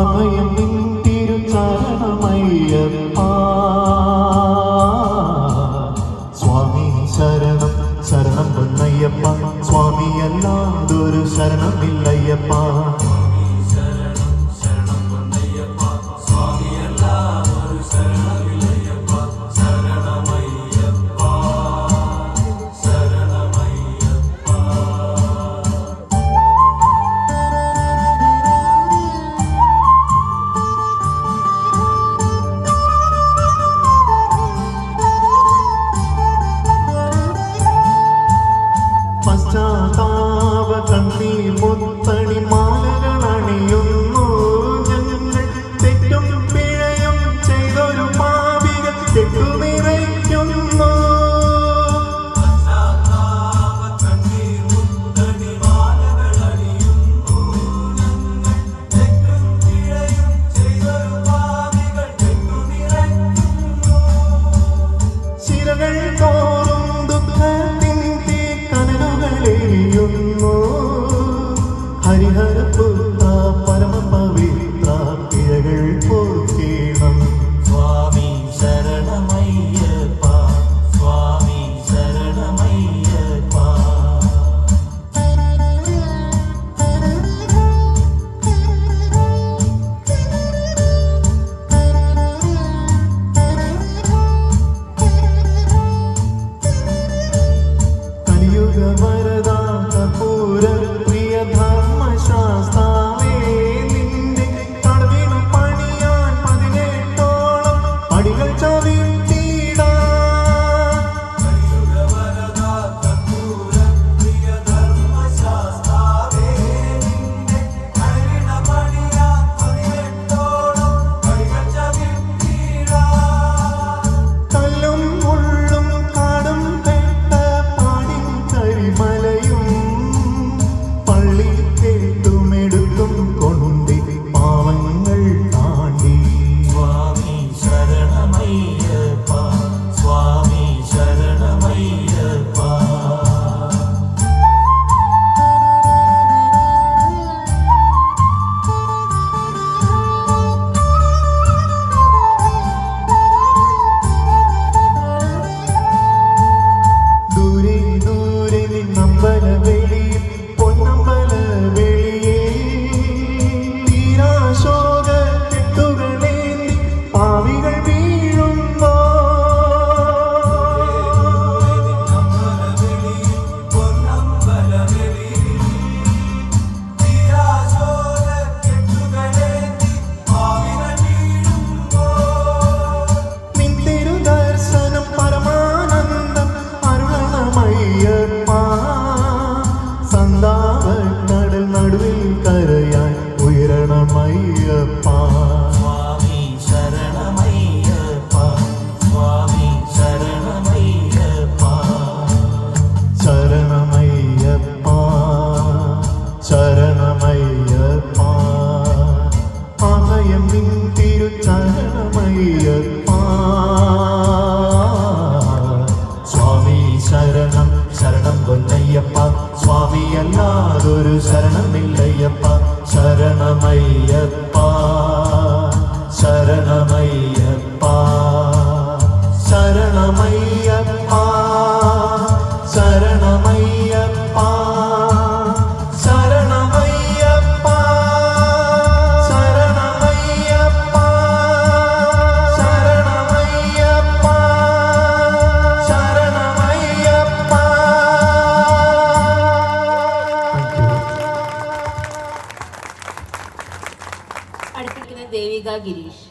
അഭയം നിൻ തിരുചരണമയ്യപ്പ. സ്വാമി ശരണം ശരണം പൊന്നയ്യപ്പ, സ്വാമിയല്ലാതൊരു ശരണമില്ലയ്യപ്പ. പശ്ചാത്താപ കണ്ണീർ മുത്തണി മാലകളണിയുന്നു ഞങ്ങൾ. തെറ്റും പിഴയും ചെയ്തൊരു പാപികൾ തെറ്റുനിറയ്ക്കുന്നു. ശിരകൾ തോറും ദുഃഖത്തിൻ തീക്കനലുകളെരിയുന്നു. ഹരിഹരപുത്ര പരമപവിത്ര പിഴകൾ പൊറുക്കണം. സ്വാമി ശരണമയ്യപ്പ, സ്വാമി ശരണമയ്യപ്പ. കലിയുഗ വരദാ കപൂര പ്രിയ ധർമ്മശാസ്താവേ, നിന്റെ തടവിന പണിയാൻ 18ഓളം പടികൾ ചവിട്ടിടാം. കല്ലും മുള്ളും കാടും പെട്ട പാടിൻ കരിമലയും പള്ളി കേട്ടുമെടുത്തും കൊണ്ടി പാവങ്ങൾ താണ്ടി. സ്വാമി ശരണമയ്യപ്പ, സ്വാമി ശരണമയ്യപ്പ. ദൂരെ ദൂരെ നിന്നമ്പലവെളിയിൽ പൊന്നമ്പലവെളിയിൽ തീരാശോക കെട്ടുകളേന്തി പാവികൾ വീഴുമ്പോ. നിൻ തിരുദർശനം പരമാനന്ദം അരുളണമയ്യപ്പ. സന്താപക്കടൽ നടുവിൽ കരയാൻ ഉയരണമയ്യപ്പ. സ്വാമി ശരണമയ്യപ്പ, സ്വാമി ശരണമയ്യപ്പ. ശരണമയ്യപ്പ ശരണമയ്യപ്പ. അഭയം നിൻ തിരുചരണമയ്യപ്പ. സ്വാമി ശരണം ശരണം പൊന്നയ്യപ്പ, സ്വാമിയല്ലാതൊരു ശരണമില്ലയ്യപ്പ. ശരണമയ്യപ്പ ശരണമയ്യപ്പ ശരണമയ്യപ്പ ശരണമയ്യപ്പ ശരണമയ്യപ്പ ശരണമയ്യപ്പ ശരണമയ്യപ്പ ശരണമയ്യപ്പ. അടുത്തിരിക്കുന്ന ദേവിക ഗിരീഷ്.